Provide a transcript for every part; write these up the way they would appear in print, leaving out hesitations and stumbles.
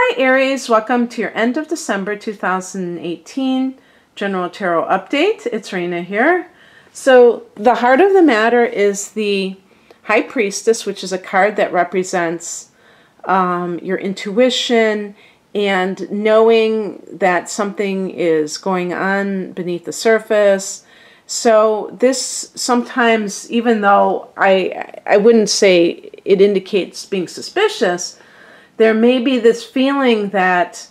Hi Aries, welcome to your end of December 2018 General Tarot Update. It's Raina here. So the heart of the matter is the High Priestess, which is a card that represents your intuition and knowing that something is going on beneath the surface. So this sometimes, even though I wouldn't say it indicates being suspicious, there may be this feeling that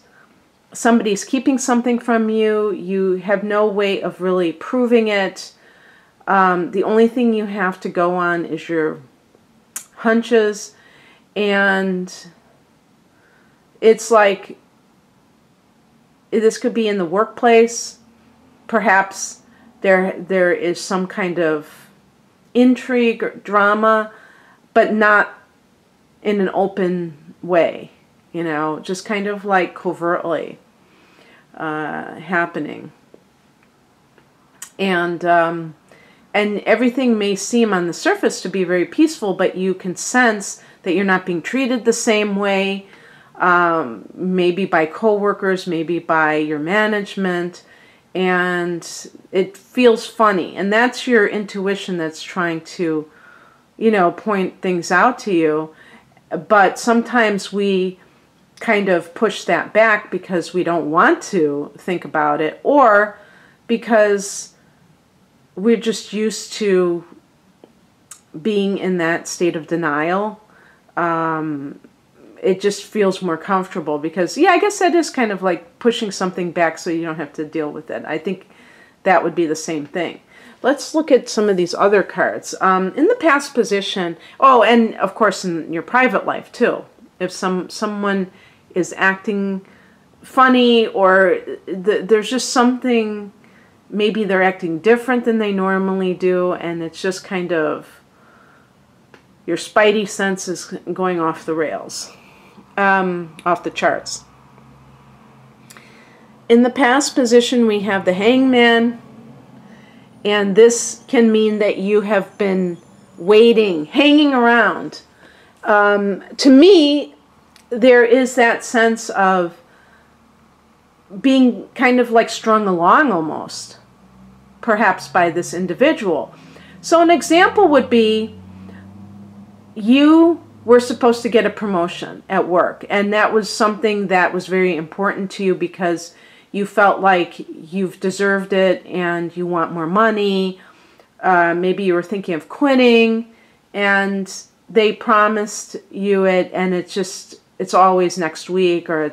somebody's keeping something from you. You have no way of really proving it. The only thing you have to go on is your hunches. And it's like, this could be in the workplace. Perhaps there is some kind of intrigue or drama, but not in an open way, you know, just kind of like covertly happening. And everything may seem on the surface to be very peaceful, but you can sense that you're not being treated the same way, maybe by coworkers, maybe by your management, and it feels funny. And that's your intuition that's trying to, you know, point things out to you. But sometimes we kind of push that back because we don't want to think about it, or because we're just used to being in that state of denial. It just feels more comfortable because, yeah, I guess that is kind of like pushing something back so you don't have to deal with it. I think that would be the same thing. Let's look at some of these other cards. In the past position, oh, and of course in your private life too. If someone is acting funny, or there's just something, maybe they're acting different than they normally do, and it's just kind of, your spidey sense is going off the rails, off the charts. In the past position, we have the Hangman. And this can mean that you have been waiting, hanging around. To me, there is that sense of being kind of like strung along almost, perhaps by this individual. So an example would be, you were supposed to get a promotion at work, and that was something that was very important to you because you felt like you've deserved it and you want more money. Maybe you were thinking of quitting, and they promised you it, and it's always next week, or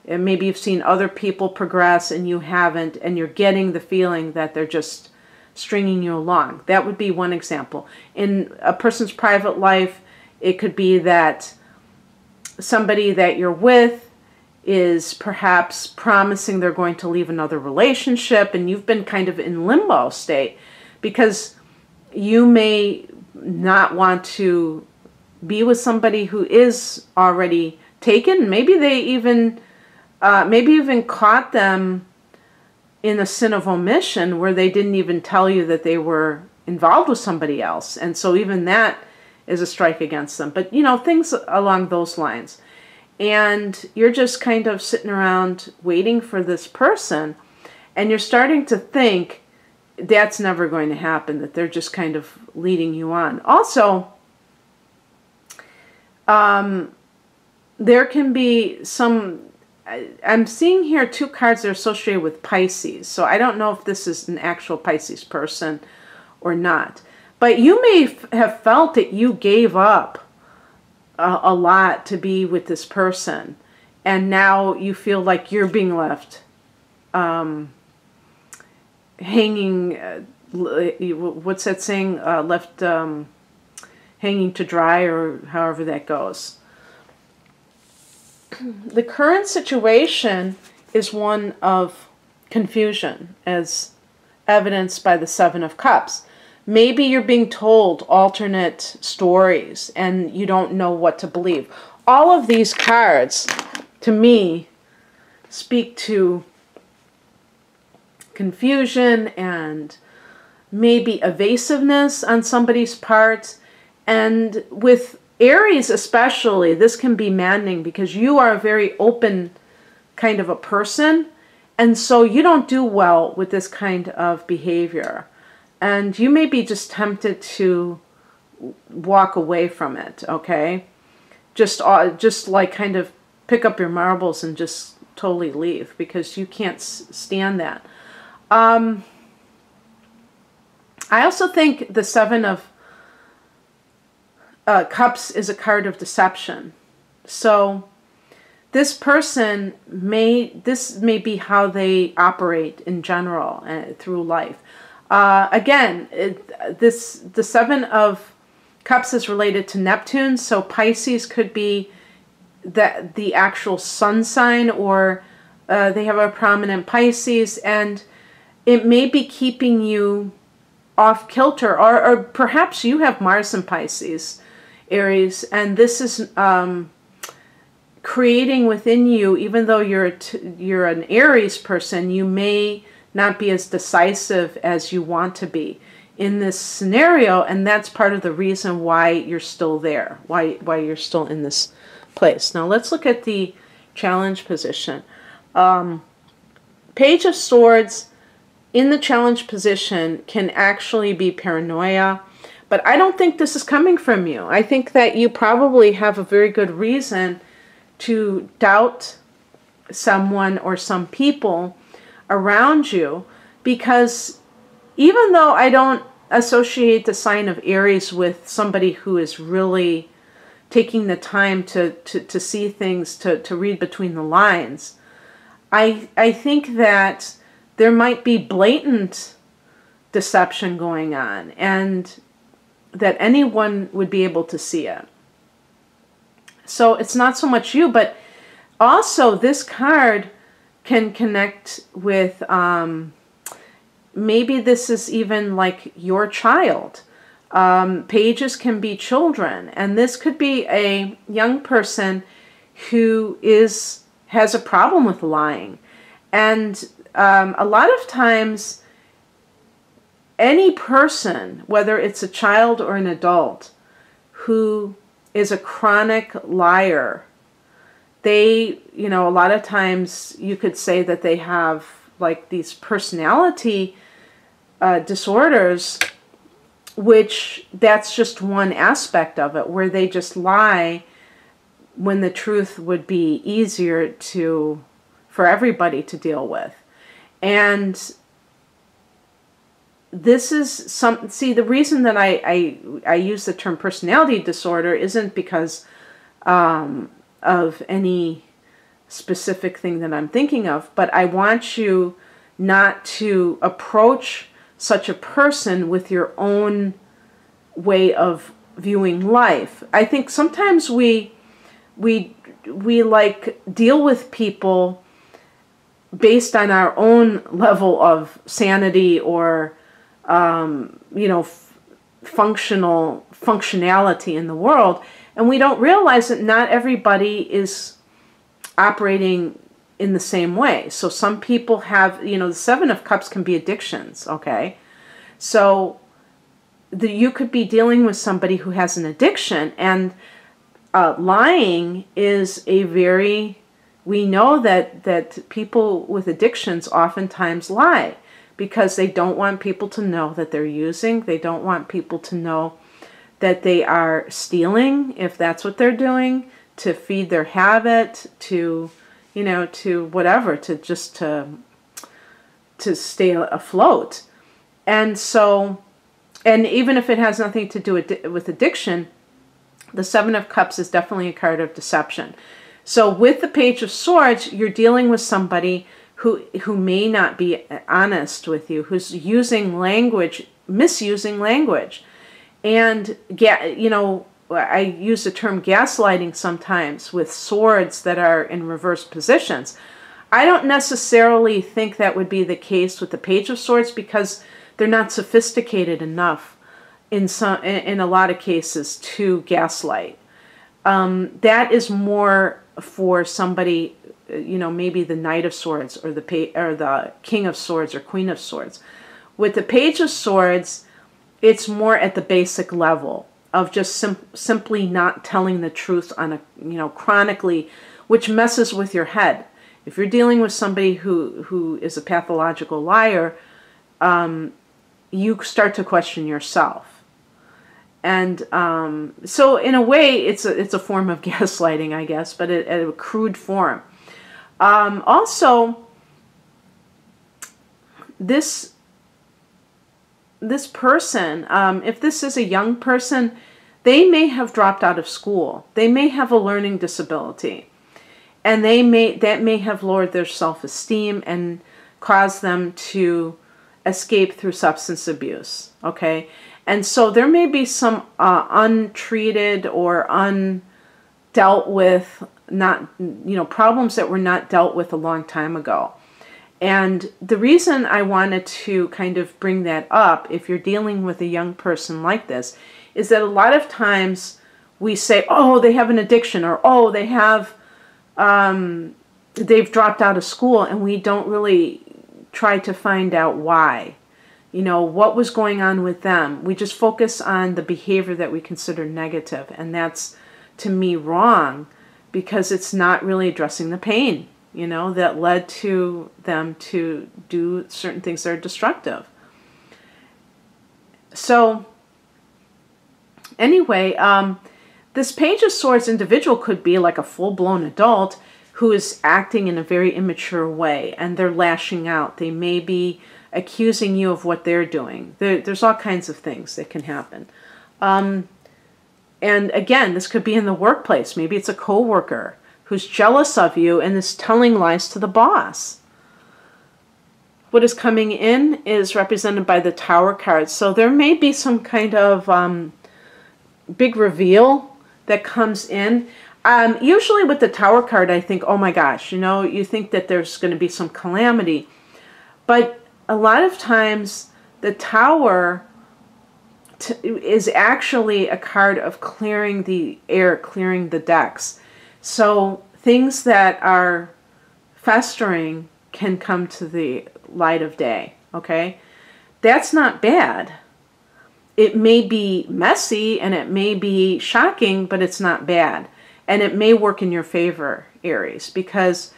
maybe you've seen other people progress and you haven't, and you're getting the feeling that they're just stringing you along. That would be one example. In a person's private life, it could be that somebody that you're with is perhaps promising they're going to leave another relationship, and you've been kind of in limbo state because you may not want to be with somebody who is already taken. Maybe they even caught them in a sin of omission where they didn't even tell you that they were involved with somebody else, and so even that is a strike against them. But you know, things along those lines. And you're just kind of sitting around waiting for this person, and you're starting to think that's never going to happen, that they're just kind of leading you on. Also, there can be some, I'm seeing here two cards that are associated with Pisces, so I don't know if this is an actual Pisces person or not. But you may have felt that you gave up a lot to be with this person, and now you feel like you're being left hanging, what's that saying, left hanging to dry, or however that goes. The current situation is one of confusion, as evidenced by the Seven of Cups. Maybe you're being told alternate stories and you don't know what to believe. All of these cards, to me, speak to confusion and maybe evasiveness on somebody's part. And with Aries especially, this can be maddening because you are a very open kind of a person. And so you don't do well with this kind of behavior. And you may be just tempted to walk away from it, okay? Just like kind of pick up your marbles and just totally leave because you can't stand that. I also think the Seven of Cups is a card of deception. So this person this may be how they operate in general through life. Again, the Seven of Cups is related to Neptune, so Pisces could be the actual sun sign, or they have a prominent Pisces, and it may be keeping you off kilter, or perhaps you have Mars in Pisces, Aries, and this is creating within you, even though you're an Aries person, you may not be as decisive as you want to be in this scenario, and that's part of the reason why you're still there, why you're still in this place. Now let's look at the challenge position. Page of Swords in the challenge position can actually be paranoia, but I don't think this is coming from you. I think that you probably have a very good reason to doubt someone or some people around you, because even though I don't associate the sign of Aries with somebody who is really taking the time to see things, to read between the lines, I think that there might be blatant deception going on, and that anyone would be able to see it. So it's not so much you, but also this card can connect with, maybe this is even like your child. Pages can be children, and this could be a young person who has a problem with lying. And a lot of times, any person, whether it's a child or an adult, who is a chronic liar, they, a lot of times you could say that they have like these personality disorders, which that's just one aspect of it, where they just lie when the truth would be easier for everybody to deal with. And this is the reason that I use the term personality disorder isn't because of any specific thing that I'm thinking of, but I want you not to approach such a person with your own way of viewing life. I think sometimes we like deal with people based on our own level of sanity or functionality in the world, and we don't realize that not everybody is operating in the same way. So some people have, the Seven of Cups can be addictions, okay? So you could be dealing with somebody who has an addiction, and lying is we know that people with addictions oftentimes lie because they don't want people to know that they're using. They don't want people to know that they are stealing, if that's what they're doing, to feed their habit, to whatever, to stay afloat. And so, and even if it has nothing to do with addiction, the Seven of Cups is definitely a card of deception. So with the Page of Swords, you're dealing with somebody who may not be honest with you, who's misusing language. And, I use the term gaslighting sometimes with swords that are in reverse positions. I don't necessarily think that would be the case with the Page of Swords because they're not sophisticated enough in a lot of cases to gaslight. That is more for somebody, maybe the Knight of Swords or the King of Swords or Queen of Swords. With the Page of Swords, it's more at the basic level. of just simply not telling the truth on a, chronically, which messes with your head. If you're dealing with somebody who is a pathological liar, you start to question yourself. And so in a way, it's a form of gaslighting, I guess, but at a crude form. Also, this person, if this is a young person, they may have dropped out of school. They may have a learning disability. And that may have lowered their self-esteem and caused them to escape through substance abuse. Okay? And so there may be some untreated or undealt with, problems that were not dealt with a long time ago. And the reason I wanted to kind of bring that up, if you're dealing with a young person like this, is that a lot of times we say, oh, they have an addiction, or oh, they have, they've dropped out of school, and we don't really try to find out why. What was going on with them. We just focus on the behavior that we consider negative, and that's, to me, wrong, because it's not really addressing the pain, that led to them to do certain things that are destructive. So, anyway, this Page of Swords individual could be like a full-blown adult who is acting in a very immature way, and they're lashing out. They may be accusing you of what they're doing. There's all kinds of things that can happen. And again, this could be in the workplace. Maybe it's a coworker who's jealous of you and is telling lies to the boss. What is coming in is represented by the Tower card. So there may be some kind of big reveal that comes in. Usually with the Tower card, I think, oh my gosh, you think that there's going to be some calamity. But a lot of times the Tower is actually a card of clearing the air, clearing the decks. So things that are festering can come to the light of day, okay? That's not bad. It may be messy and it may be shocking, but it's not bad. And it may work in your favor, Aries, because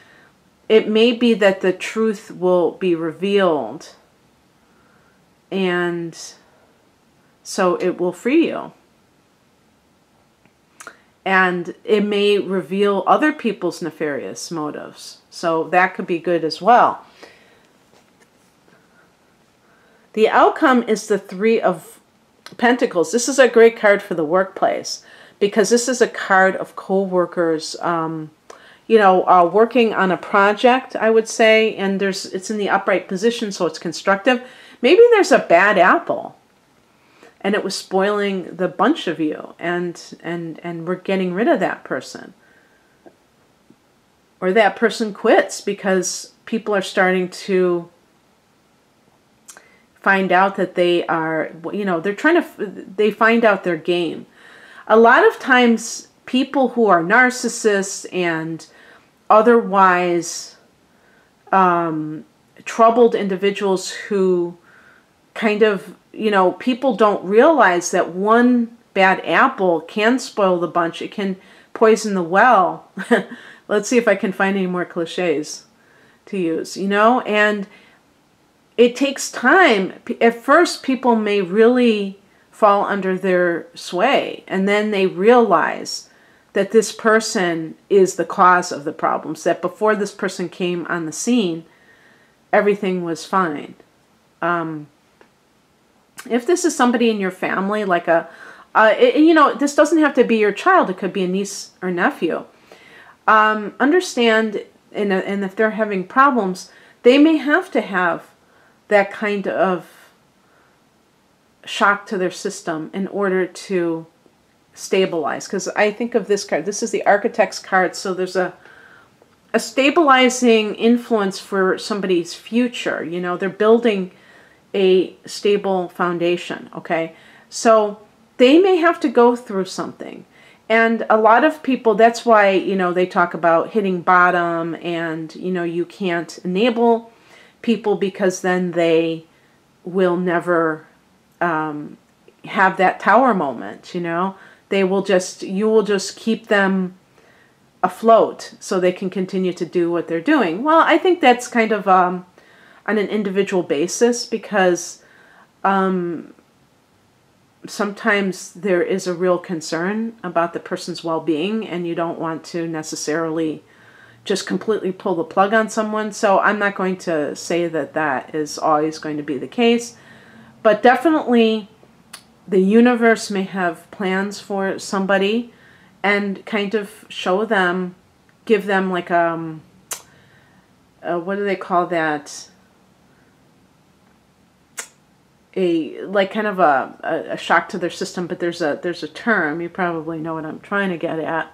it may be that the truth will be revealed, and so it will free you. And it may reveal other people's nefarious motives. So that could be good as well. The outcome is the Three of Pentacles. This is a great card for the workplace, because this is a card of co-workers, working on a project, I would say, and it's in the upright position, so it's constructive. Maybe there's a bad apple, and it was spoiling the bunch of you, and we're getting rid of that person. Or that person quits because people are starting to find out that they are, they find out their game. A lot of times people who are narcissists and otherwise troubled individuals who kind of, people don't realize that one bad apple can spoil the bunch. It can poison the well. Let's see if I can find any more cliches to use, and it takes time. At first, people may really fall under their sway, and then they realize that this person is the cause of the problems, that before this person came on the scene, everything was fine. If this is somebody in your family, like this doesn't have to be your child. It could be a niece or nephew. Understand, and if they're having problems, they may have to have that kind of shock to their system in order to stabilize. Because I think of this card. This is the Architect's card. So there's a stabilizing influence for somebody's future. They're building a stable foundation, okay? So they may have to go through something. And a lot of people, that's why, they talk about hitting bottom, and, you can't enable people because then they will never have that tower moment, you know. You will just keep them afloat so they can continue to do what they're doing. Well, I think that's kind of on an individual basis, because sometimes there is a real concern about the person's well-being, and you don't want to necessarily just completely pull the plug on someone. So I'm not going to say that that is always going to be the case, but definitely the universe may have plans for somebody, and kind of show them, give them like what do they call that? Like kind of a shock to their system, but there's a term, you probably know what I'm trying to get at.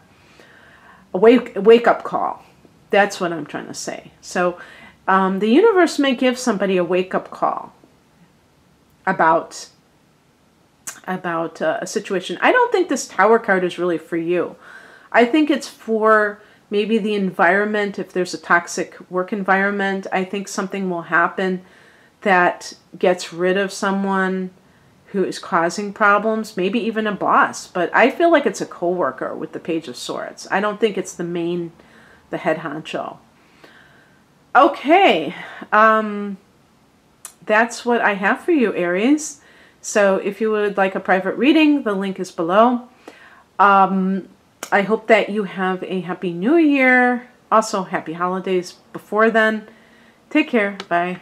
A wake up call. That's what I'm trying to say. So the universe may give somebody a wake up call about a situation. I don't think this Tower card is really for you. I think it's for maybe the environment. If there's a toxic work environment, I think something will happen that gets rid of someone who is causing problems, maybe even a boss. But I feel like it's a co-worker with the Page of Swords. I don't think it's the head honcho. Okay, that's what I have for you, Aries. So if you would like a private reading, the link is below. I hope that you have a happy new year. Also, happy holidays before then. Take care. Bye.